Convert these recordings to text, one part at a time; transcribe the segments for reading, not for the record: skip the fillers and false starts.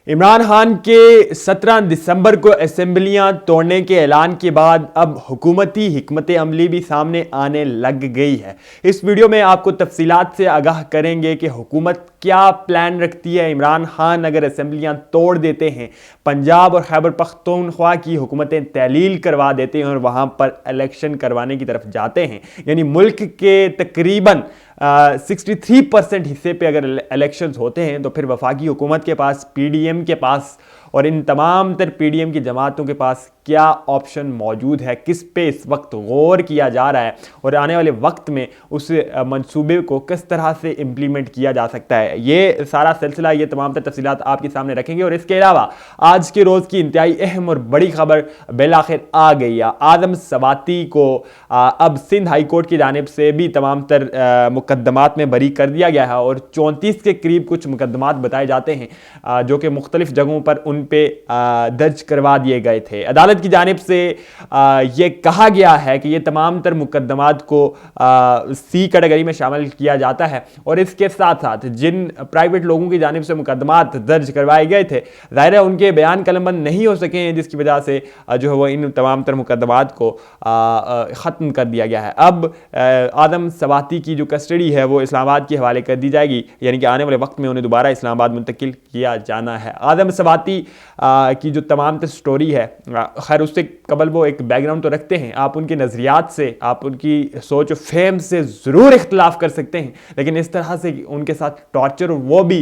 इमरान खान के 17 दिसंबर को असेंबलियां तोड़ने के ऐलान के बाद अब हुकूमती हिकमत अमली भी सामने आने लग गई है। इस वीडियो में आपको तफसीलात से आगाह करेंगे कि हुकूमत क्या प्लान रखती है। इमरान खान अगर असेंबलियां तोड़ देते हैं, पंजाब और खैबर पख्तूनख्वा की हुकूमतें तहलील करवा देते हैं और वहां पर इलेक्शन करवाने की तरफ जाते हैं, यानी मुल्क के तकरीबन 63% हिस्से पे अगर इलेक्शंस होते हैं तो फिर वफाकी हुकूमत के पास, पीडीएम के पास और इन तमाम तर पीडीएम की जमातों के पास क्या ऑप्शन मौजूद है, किस पे इस वक्त गौर किया जा रहा है और आने वाले वक्त में उस मंसूबे को किस तरह से इम्प्लीमेंट किया जा सकता है। ये सारा सिलसिला, ये तमाम तर तफसीलात आपके सामने रखेंगे। और इसके अलावा आज के रोज़ की इंतहाई अहम और बड़ी खबर बिलाखिर आ गई है। आदम सवाती को अब सिंध हाई कोर्ट की जानिब से भी तमाम तर मुकदमात में बरी कर दिया गया है और 34 के करीब कुछ मुकदमात बताए जाते हैं जो कि मुख्तलिफ जगहों पर उन पे दर्ज करवा दिए गए थे। अदालत की जानिब से ये कहा गया है कि ये तमाम तर मुकदमात को सी कैटेगरी में शामिल किया जाता है और इसके साथ साथ जिन प्राइवेट लोगों की जानिब से मुकदमात दर्ज करवाए गए थे, ज़ाहिर है उनके बयान कलमबंद नहीं हो सके हैं, जिसकी वजह से जो है वो इन तमाम तर मुकदमात को ख़त्म कर दिया गया है। अब आदम सवाती की जो कस्टडी है वो इस्लामाबाद के हवाले कर दी जाएगी, यानी कि आने वाले वक्त में उन्हें दोबारा इस्लामाबाद मुंतकिल किया जाना है। आदम सवाती की जो तमाम तर स्टोरी है, खैर उससे कबल वो एक बैकग्राउंड तो रखते हैं। आप उनके नज़रियात से, आप उनकी सोच और फेम से ज़रूर इख्तलाफ कर सकते हैं, लेकिन इस तरह से उनके साथ टॉर्चर, और वो भी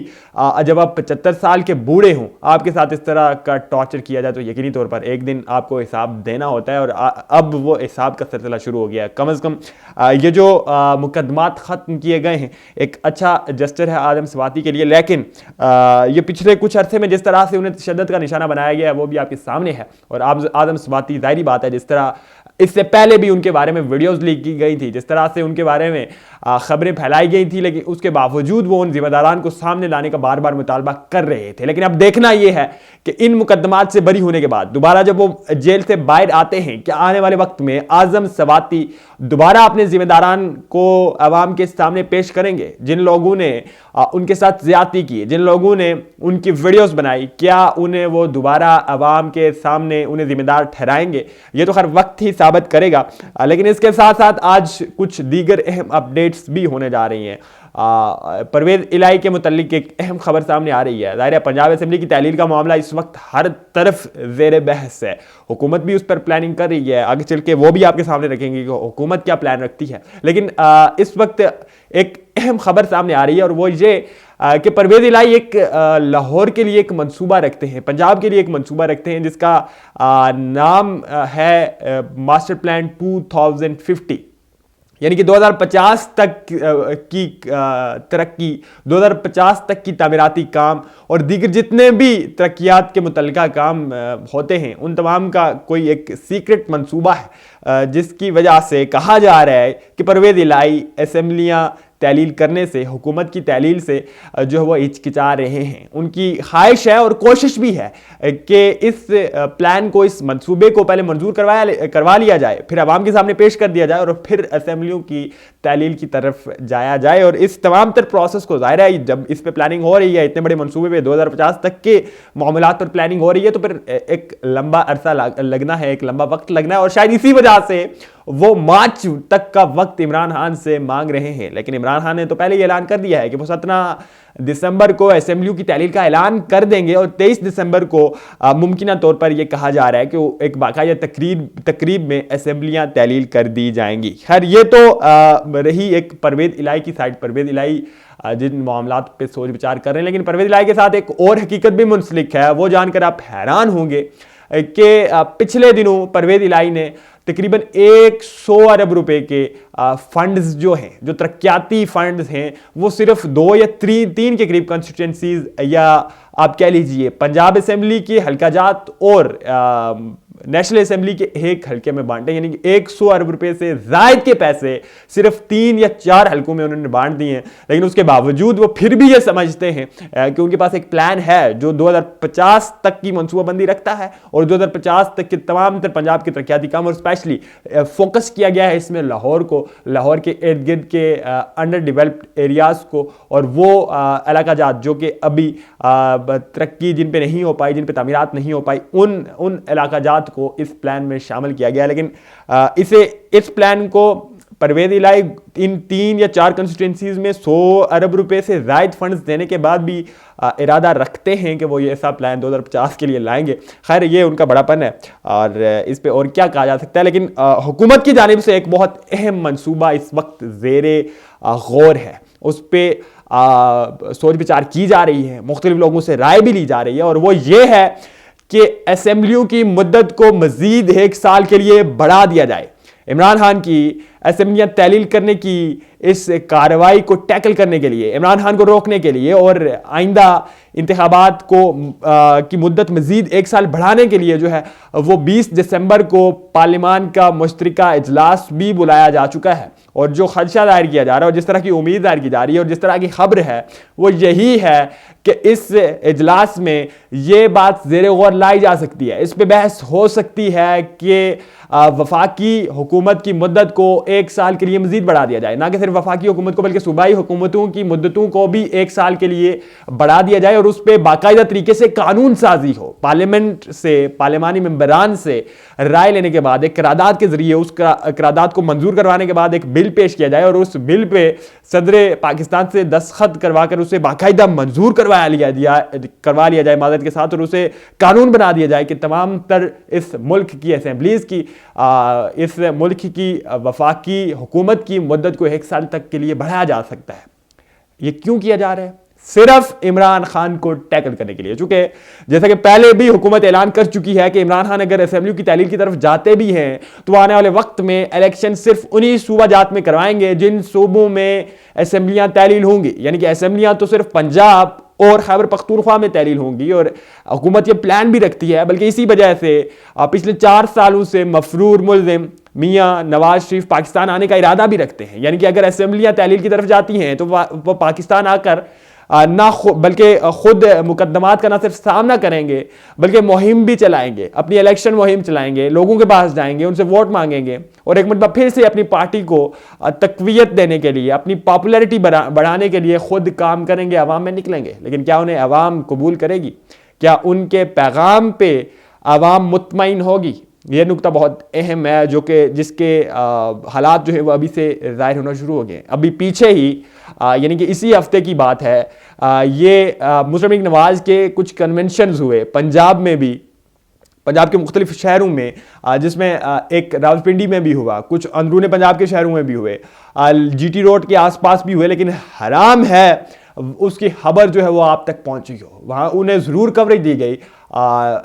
जब आप 75 साल के बूढ़े हों, आपके साथ इस तरह का टॉर्चर किया जाए तो यकीनी तौर पर एक दिन आपको हिसाब देना होता है। और अब वो हिसाब का सिलसिला शुरू हो गया है। कम अज़ कम ये जो मुकदमात ख़त्म किए गए हैं, एक अच्छा जस्टर है आदम सवाती के लिए, लेकिन ये पिछले कुछ अरसे में जिस तरह से उन्हें तशद्दुद का निशाना बनाया गया है वो भी आपके सामने है। और आदम सवाती, ज़ाहिरी बात है, जिस तरह इससे पहले भी उनके बारे में वीडियोस लीक की गई थी, जिस तरह से उनके बारे में खबरें फैलाई गई थी, लेकिन उसके बावजूद वो उन जिम्मेदारान को सामने लाने का बार बार मुतालबा कर रहे थे। लेकिन अब देखना यह है कि इन मुकदमात से बरी होने के बाद दोबारा जब वो जेल से बाहर आते हैं, क्या आने वाले वक्त में आज़म सवाती दोबारा अपने जिम्मेदारान को अवाम के सामने पेश करेंगे? जिन लोगों ने उनके साथ ज्यादती की, जिन लोगों ने उनकी वीडियोस बनाई, क्या उन्हें वो दोबारा अवाम के सामने उन्हें जिम्मेदार ठहराएंगे? ये तो हर वक्त ही साबित करेगा। लेकिन इसके साथ साथ आज कुछ दीगर अहम अपडेट्स भी होने जा रही हैं। परवेज इलाही के मुतल्लिक एक अहम खबर सामने आ रही है। ज़ाहिर है पंजाब असेंबली की तहलील का मामला इस वक्त हर तरफ ज़ेर बहस है। हुकूमत भी उस पर प्लानिंग कर रही है, आगे चल के वो भी आपके सामने रखेंगे कि हुकूमत क्या प्लान रखती है। लेकिन इस वक्त एक अहम खबर सामने आ रही है और वो ये कि परवेज इलाही एक लाहौर के लिए एक मंसूबा रखते हैं, पंजाब के लिए एक मंसूबा रखते हैं, जिसका नाम है मास्टर प्लान 2050, यानी कि 2050 तक की तरक्की, 2050 तक की तामीराती काम और दीगर जितने भी तरक्यात के मुतल्लिका काम होते हैं, उन तमाम का कोई एक सीक्रेट मंसूबा है, जिसकी वजह से कहा जा रहा है कि परवेज इलाही असेंबलियां तहलील करने से, हुकूमत की तहलील से जो है वो हिचकिचा रहे हैं। उनकी ख्वाहिश है और कोशिश भी है कि इस प्लान को, इस मंसूबे को पहले मंजूर करवा लिया जाए, फिर अवाम के सामने पेश कर दिया जाए और फिर असेंबलियों की तहलील की तरफ जाया जाए। और इस तमाम तर प्रोसेस को, ज़ाहिर है जब इस पर प्लानिंग हो रही है, इतने बड़े मंसूबे पे 2050 तक के मामलात पर प्लानिंग हो रही है, तो फिर एक लंबा अरसा लगना है, एक लंबा वक्त लगना है। और शायद इसी वजह से वो मार्च तक का वक्त इमरान खान से मांग रहे हैं। लेकिन इमरान खान ने तो पहले ही ऐलान कर दिया है कि वो 17 दिसंबर को असेंबलियों की तहलील का ऐलान कर देंगे और 23 दिसंबर को मुमकिना तौर पर यह कहा जा रहा है कि वो एक बाकायदा तकरीब में असेंबलियां तहलील कर दी जाएंगी। खैर ये तो रही एक परवेज इलाही की साइड। परवेज इलाही जिन मामलात पे सोच विचार कर रहे हैं, लेकिन परवेज इलाही के साथ एक और हकीकत भी मुंसलिक है। वो जानकर आप हैरान होंगे कि पिछले दिनों परवेज इलाही ने तकरीबन 100 अरब रुपए के फंड्स जो हैं, जो तरक्याती फंड्स हैं, वो सिर्फ 2 या 3 के करीब कंस्टिट्यूंसीज, या आप कह लीजिए पंजाब असेंबली की हल्का जात और नेशनल असेंबली के एक हल्के में बांटे, यानी कि 100 अरब रुपए से जायद के पैसे सिर्फ 3 या 4 हल्कों में उन्होंने बांट दिए हैं। लेकिन उसके बावजूद वो फिर भी ये समझते हैं कि उनके पास एक प्लान है जो 2050 तक की मनसूबाबंदी रखता है और 2050 तक के तमाम पंजाब के तरक्याती काम, और स्पेशली फोकस किया गया है इसमें लाहौर के इर्द गिर्द के अंडर डेवलप्ड एरियाज को, और वो इलाका जात जो कि अभी तरक्की जिन पे नहीं हो पाई, जिन पे तामीरात नहीं हो पाई, उन इलाका जात को इस प्लान में शामिल किया गया। लेकिन इस प्लान को परवेज इलाही इन 3 या 4 कंस्टिट्यूंसीज में 100 अरब रुपए से जायद फंड्स देने के बाद भी इरादा रखते हैं कि वो ये ऐसा प्लान 2050 के लिए लाएंगे। खैर, ये उनका बड़ापन है और इस पे और क्या कहा जा सकता है। लेकिन हुकूमत की जानिब से एक बहुत अहम मंसूबा इस वक्त ज़ेरे गौर है, उस पर सोच विचार की जा रही है, मुख्तलिफ लोगों से राय भी ली जा रही है, और वो ये है कि असेंबलियों की मुद्दत को मजीद 1 साल के लिए बढ़ा दिया जाए। इमरान खान की असेंबलियां तहलील करने की इस कार्रवाई को टैकल करने के लिए, इमरान खान को रोकने के लिए और आइंदा इंतखाबात की मुद्दत मजीद 1 साल बढ़ाने के लिए जो है वो 20 दिसंबर को पार्लियामान का मुश्तरका इजलास भी बुलाया जा चुका है। और जो खदशा दायर किया जा रहा है और जिस तरह की उम्मीद दायर की जा रही है और जिस तरह की खबर है वो यही है कि इस इजलास में ये बात ज़ेरे गौर लाई जा सकती है, इस पे बहस हो सकती है कि वफाकी हुकूमत की मुद्दत को 1 साल के लिए मजीद बढ़ा दिया जाए। ना कि सिर्फ वफाकी हुकूमत को बल्कि सूबाई हुकूमतों की मुद्दतों को भी 1 साल के लिए बढ़ा दिया जाए और उस पर बाकायदा तरीके से कानून साजी हो। पार्लियामेंट से, पार्लियामानी मेंबरान से राय लेने के बाद, एक करारदाद के जरिए उस करारदाद को मंजूर करवाने के बाद एक बिल पेश किया जाए और उस बिल पे सदर पाकिस्तान से दस्तखत करवा कर उसे बाकायदा मंजूर करवा लिया जाए माज़रत के साथ, और उसे कानून बना दिया जाए कि तमाम तर इस मुल्क की असेंबलीज की, इस मुल्क की वफाकी हुकूमत की मुद्दत को 1 साल तक के लिए बढ़ाया जा सकता है। ये क्यों किया जा रहा है? सिर्फ इमरान खान को टैकल करने के लिए। चूंकि जैसा कि पहले भी हुकूमत ऐलान कर चुकी है कि इमरान खान अगर असेंबली की तहलील की तरफ जाते भी हैं तो आने वाले वक्त में इलेक्शन सिर्फ उन्हीं सूबा जात में करवाएंगे जिन सूबों में असेंबलियां तहलील होंगी, यानी कि असेंबलियां तो सिर्फ पंजाब और खैबर पख्तूनख्वा में तहलील होंगी। और हुकूमत ये प्लान भी रखती है, बल्कि इसी वजह से पिछले 4 सालों से मफरूर मुल्ज़िम मियाँ नवाज शरीफ पाकिस्तान आने का इरादा भी रखते हैं। यानी कि अगर असेंबलियां तहलील की तरफ जाती हैं तो वो पाकिस्तान आकर बल्कि खुद मुकदमात का ना सिर्फ सामना करेंगे बल्कि मुहिम भी चलाएंगे, अपनी इलेक्शन मुहिम चलाएंगे, लोगों के पास जाएंगे, उनसे वोट मांगेंगे और एक मरतबा फिर से अपनी पार्टी को तकवीयत देने के लिए, अपनी पॉपुलैरिटी बढ़ाने के लिए खुद काम करेंगे, अवाम में निकलेंगे। लेकिन क्या उन्हें अवाम कबूल करेगी? क्या उनके पैगाम पे अवाम मुतमईन होगी? ये नुकता बहुत अहम है जो कि जिसके हालात जो है वो अभी से ज़ाहिर होना शुरू हो गए। अभी पीछे ही यानी कि इसी हफ्ते की बात है, ये मुस्लिम लीग नवाज के कुछ कन्वेंशंस हुए पंजाब में भी, पंजाब के मुख्तलिफ शहरों में, जिसमें एक रावलपिंडी में भी हुआ, कुछ अंदरूनी पंजाब के शहरों में भी हुए, GT रोड के आसपास भी हुए। लेकिन हराम है उसकी खबर जो है वो आप तक पहुंची हो। वहाँ उन्हें ज़रूर कवरेज दी गई,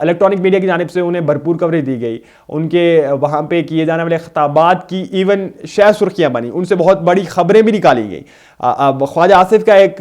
इलेक्ट्रॉनिक मीडिया की जानिब से उन्हें भरपूर कवरेज दी गई, उनके वहाँ पे किए जाने वाले खिताबात की इवन शह सुर्खियाँ बनी, उनसे बहुत बड़ी खबरें भी निकाली गई। ख्वाजा आसिफ का एक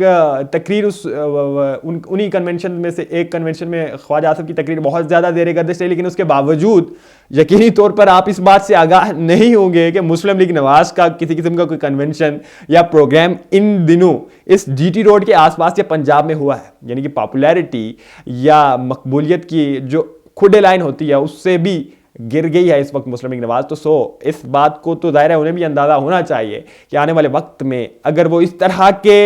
तकरीर उन्हीं कन्वेंशन में से एक कन्वेंशन में ख्वाजा आसिफ की तकरीर बहुत ज़्यादा ज़ेर गर्दिश रही, लेकिन उसके बावजूद यकीनी तौर पर आप इस बात से आगाह नहीं होंगे कि मुस्लिम लीग नवाज का किसी किस्म का कोई कन्वेंशन या प्रोग्राम इन दिनों इस GT रोड के आसपास या पंजाब में हुआ है। यानी कि पॉपुलैरिटी या मकबूलियत की जो खुडे लाइन होती है उससे भी गिर गई है इस वक्त मुस्लिम लीग नवाज। तो इस बात को तो ज़ाहिर है उन्हें भी अंदाज़ा होना चाहिए कि आने वाले वक्त में अगर वो इस तरह के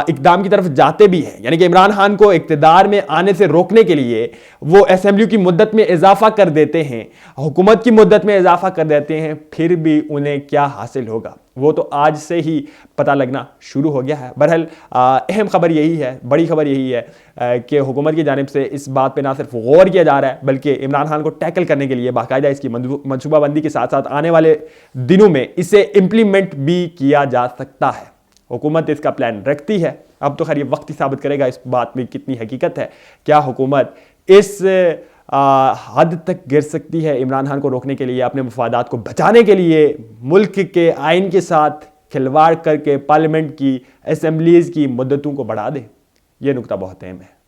इक़दाम की तरफ जाते भी हैं, यानी कि इमरान खान को इक़्तिदार में आने से रोकने के लिए वो असेंबली की मुद्दत में इजाफा कर देते हैं, हुकूमत की मुद्दत में इजाफा कर देते हैं, फिर भी उन्हें क्या हासिल होगा वो तो आज से ही पता लगना शुरू हो गया है। बहरहाल अहम खबर यही है, बड़ी खबर यही है कि हुकूमत की जानिब से इस बात पे ना सिर्फ गौर किया जा रहा है बल्कि इमरान खान को टैकल करने के लिए बाकायदा इसकी मनसूबाबंदी के साथ साथ आने वाले दिनों में इसे इम्प्लीमेंट भी किया जा सकता है। हुकूमत इसका प्लान रखती है। अब तो खैर ये वक्त ही साबित करेगा इस बात में कितनी हकीकत है। क्या हुकूमत इस हद तक गिर सकती है इमरान खान को रोकने के लिए, अपने मफादात को बचाने के लिए मुल्क के आइन के साथ खिलवाड़ करके पार्लियामेंट की असेंबलीज की मुद्दतों को बढ़ा दे? ये नुकता बहुत अहम है।